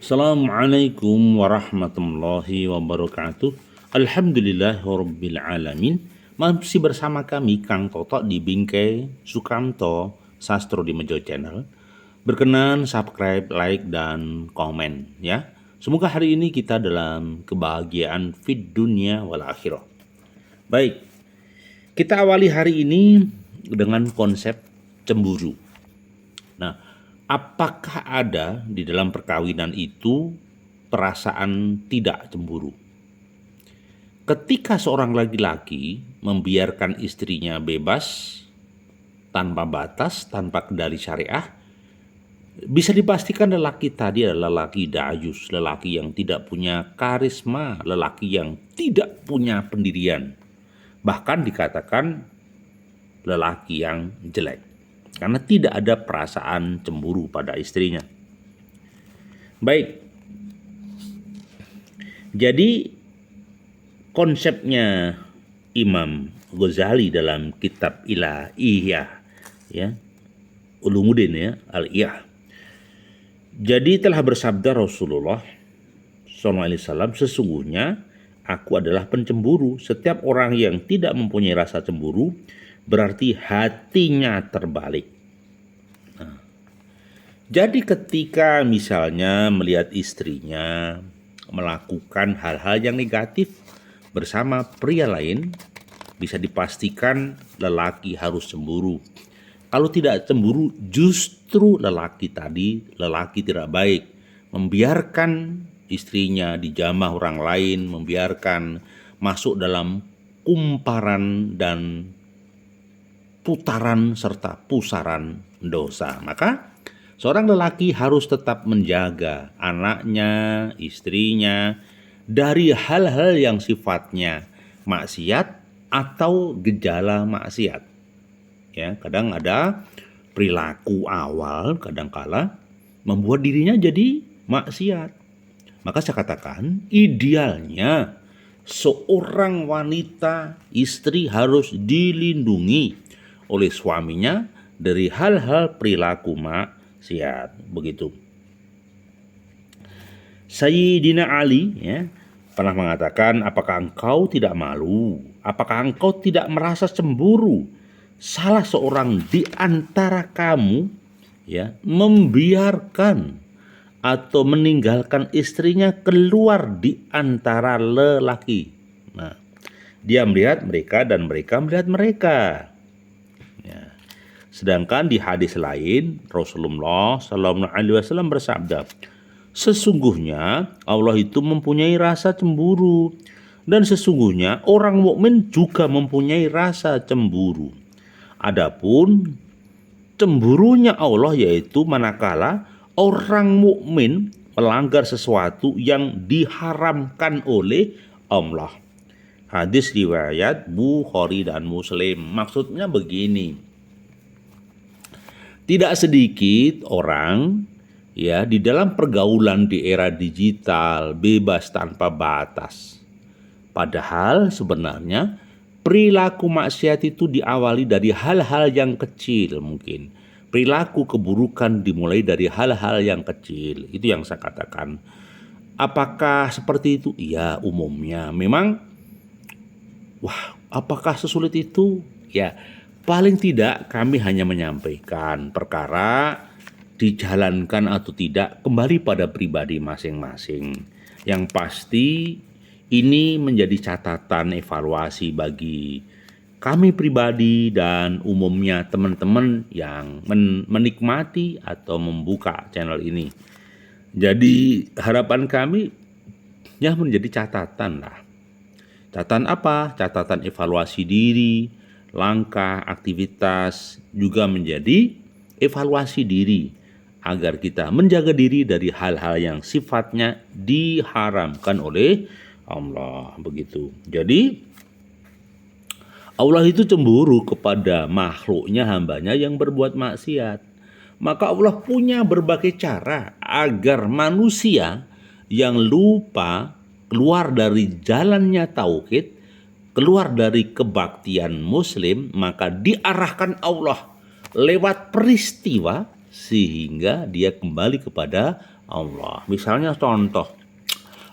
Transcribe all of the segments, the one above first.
Assalamualaikum warahmatullahi wabarakatuh. Alhamdulillahirabbil alamin. Masih bersama kami Kang Toto di Bingkai Sukamto Sastro di Mejo Channel. Berkenan subscribe, like dan komen ya. Semoga hari ini kita dalam kebahagiaan fid dunya wal akhirah. Baik. Kita awali hari ini dengan konsep cemburu. Nah, apakah ada di dalam perkawinan itu perasaan tidak cemburu? Ketika seorang laki-laki membiarkan istrinya bebas, tanpa batas, tanpa kendali syariah, bisa dipastikan lelaki tadi adalah lelaki dayus, lelaki yang tidak punya karisma, lelaki yang tidak punya pendirian. Bahkan dikatakan lelaki yang jelek. Karena tidak ada perasaan cemburu pada istrinya. Baik. Jadi konsepnya Imam Ghazali dalam kitab Ihya ya, Ulumuddin ya, Al-Ihya. Jadi telah bersabda Rasulullah SAW, sesungguhnya aku adalah pencemburu. Setiap orang yang tidak mempunyai rasa cemburu berarti hatinya terbalik. Nah, jadi ketika misalnya melihat istrinya melakukan hal-hal yang negatif bersama pria lain, bisa dipastikan lelaki harus cemburu. Kalau tidak cemburu, justru lelaki tidak baik. Membiarkan istrinya dijamah orang lain, membiarkan masuk dalam kumparan dan putaran serta pusaran dosa. Maka seorang lelaki harus tetap menjaga anaknya, istrinya dari hal-hal yang sifatnya maksiat atau gejala maksiat. Ya, kadang ada perilaku awal kadangkala membuat dirinya jadi maksiat. Maka saya katakan idealnya seorang wanita istri harus dilindungi oleh suaminya dari hal-hal perilaku maksiat, begitu. Sayyidina Ali ya, pernah mengatakan, apakah engkau tidak malu? Apakah engkau tidak merasa cemburu? Salah seorang di antara kamu ya membiarkan atau meninggalkan istrinya keluar di antara lelaki. Nah, dia melihat mereka dan mereka melihat mereka. Sedangkan di hadis lain Rasulullah SAW bersabda, sesungguhnya Allah itu mempunyai rasa cemburu dan sesungguhnya orang mukmin juga mempunyai rasa cemburu. Adapun cemburunya Allah yaitu manakala orang mukmin melanggar sesuatu yang diharamkan oleh Allah. Hadis riwayat Bukhari dan Muslim. Maksudnya begini. Tidak sedikit orang ya di dalam pergaulan di era digital bebas tanpa batas. Padahal sebenarnya perilaku maksiat itu diawali dari hal-hal yang kecil mungkin. Perilaku keburukan dimulai dari hal-hal yang kecil. Itu yang saya katakan. Apakah seperti itu? Iya, umumnya. Memang apakah sesulit itu? Ya, paling tidak kami hanya menyampaikan perkara dijalankan atau tidak kembali pada pribadi masing-masing. Yang pasti ini menjadi catatan evaluasi bagi kami pribadi dan umumnya teman-teman yang menikmati atau membuka channel ini. Jadi harapan kami ya menjadi catatan lah. Catatan apa? Catatan evaluasi diri, langkah, aktivitas juga menjadi evaluasi diri agar kita menjaga diri dari hal-hal yang sifatnya diharamkan oleh Allah, begitu. Jadi Allah itu cemburu kepada makhluknya, hambanya yang berbuat maksiat. Maka Allah punya berbagai cara agar manusia yang lupa keluar dari jalannya tauhid, keluar dari kebaktian muslim, maka diarahkan Allah lewat peristiwa sehingga dia kembali kepada Allah. Misalnya contoh,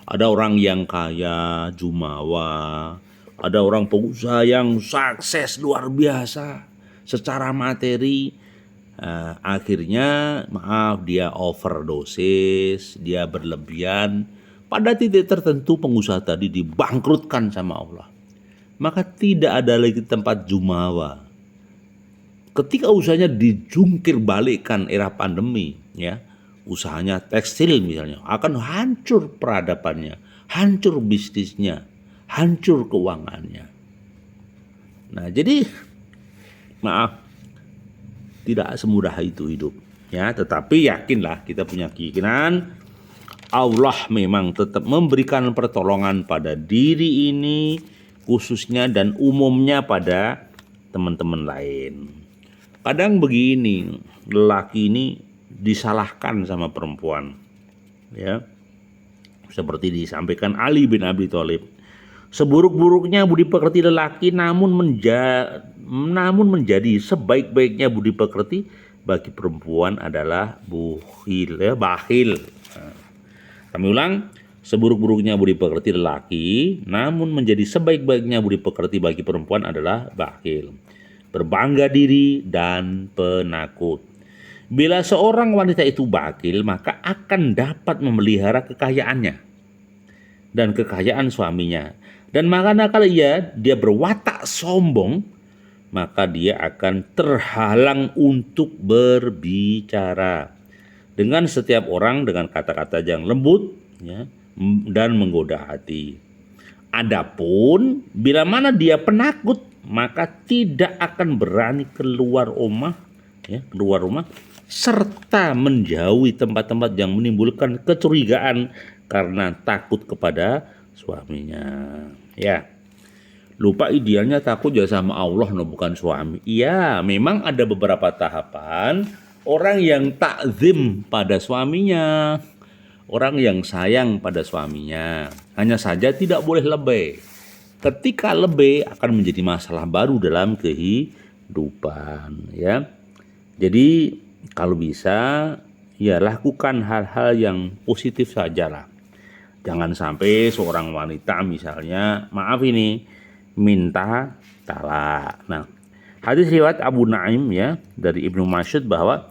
ada orang yang kaya, jumawa, ada orang pengusaha yang sukses luar biasa secara materi, akhirnya maaf dia overdosis, dia berlebihan. Pada titik tertentu pengusaha tadi dibangkrutkan sama Allah. Maka tidak ada lagi tempat jumawa. Ketika usahanya dijungkir balikkan era pandemi, ya, usahanya tekstil misalnya, akan hancur peradabannya, hancur bisnisnya, hancur keuangannya. Nah, jadi maaf, tidak semudah itu hidup, ya. Tetapi yakinlah, kita punya keyakinan Allah memang tetap memberikan pertolongan pada diri ini khususnya dan umumnya pada teman-teman lain. Kadang begini, lelaki ini disalahkan sama perempuan, ya. Seperti disampaikan Ali bin Abi Thalib, seburuk-buruknya budi pekerti lelaki namun menjadi sebaik-baiknya budi pekerti bagi perempuan adalah bakhil. Nah, kami ulang, seburuk-buruknya budi pekerti lelaki namun menjadi sebaik-baiknya budi pekerti bagi perempuan adalah bakhil, berbangga diri dan penakut. Bila seorang wanita itu bakhil, maka akan dapat memelihara kekayaannya dan kekayaan suaminya. Dan manakala dia berwatak sombong, maka dia akan terhalang untuk berbicara dengan setiap orang dengan kata-kata yang lembut, ya, dan menggoda hati. Adapun bila mana dia penakut, maka tidak akan berani keluar rumah, serta menjauhi tempat-tempat yang menimbulkan kecurigaan karena takut kepada suaminya. Ya, lupa idealnya takut ya sama Allah, bukan suami. Iya, memang ada beberapa tahapan orang yang takzim pada suaminya, orang yang sayang pada suaminya. Hanya saja tidak boleh lebih. Ketika lebih akan menjadi masalah baru dalam kehidupan, ya. Jadi kalau bisa ya lakukan hal-hal yang positif sajalah. Jangan sampai seorang wanita misalnya, maaf ini, minta talak. Nah, hadis riwayat Abu Naim, ya, dari Ibnu Mas'ud bahwa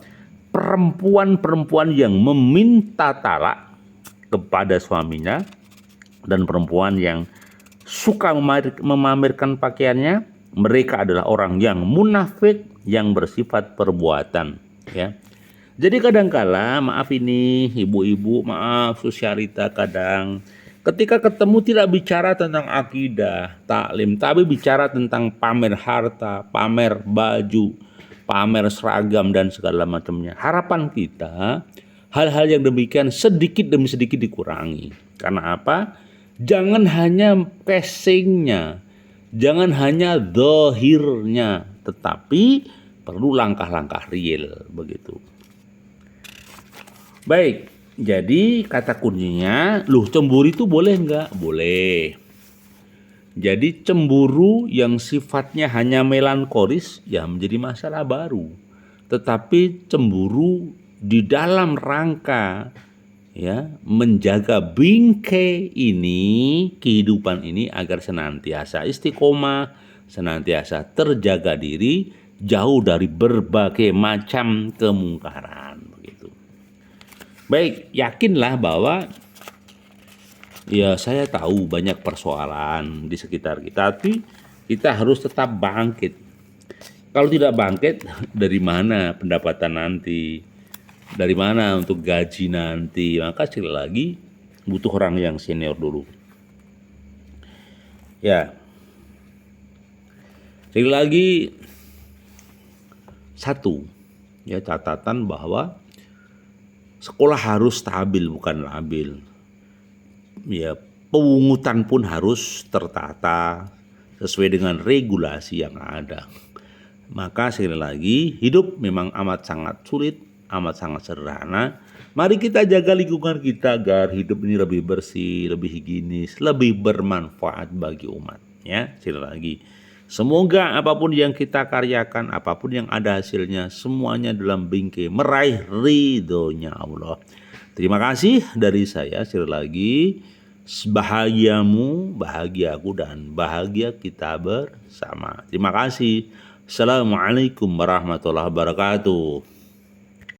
perempuan-perempuan yang meminta talak kepada suaminya dan perempuan yang suka memamerkan pakaiannya, mereka adalah orang yang munafik yang bersifat perbuatan, ya. Jadi kadangkala, maaf ini ibu-ibu, maaf sosialita, kadang ketika ketemu tidak bicara tentang akidah, taklim, tapi bicara tentang pamer harta, pamer baju, pamer seragam dan segala macamnya. Harapan kita hal-hal yang demikian sedikit demi sedikit dikurangi. Karena apa? Jangan hanya casingnya, jangan hanya zahirnya, tetapi perlu langkah-langkah real, begitu. Baik, jadi kata kuncinya, cemburu itu boleh nggak? Boleh. Jadi cemburu yang sifatnya hanya melankolis ya menjadi masalah baru. Tetapi cemburu di dalam rangka, ya, menjaga bingkai ini, kehidupan ini agar senantiasa istiqomah, senantiasa terjaga diri, jauh dari berbagai macam kemungkaran, begitu. Baik, yakinlah bahwa ya saya tahu banyak persoalan di sekitar kita, tapi kita harus tetap bangkit. Kalau tidak bangkit, dari mana pendapatan nanti? Dari mana untuk gaji nanti? Maka sekali lagi butuh orang yang senior dulu. Ya. Sekali lagi satu, ya, catatan bahwa sekolah harus stabil bukan labil. Ya, pemungutan pun harus tertata sesuai dengan regulasi yang ada. Maka sekali lagi, hidup memang amat sangat sulit, amat sangat sederhana. Mari kita jaga lingkungan kita agar hidup ini lebih bersih, lebih higienis, lebih bermanfaat bagi umat. Ya, sekali lagi, semoga apapun yang kita karyakan, apapun yang ada hasilnya, semuanya dalam bingkai meraih ridhonya Allah. Terima kasih dari saya sekali lagi. Bahagiamu, bahagiaku, dan bahagia kita bersama. Terima kasih. Assalamualaikum warahmatullahi wabarakatuh.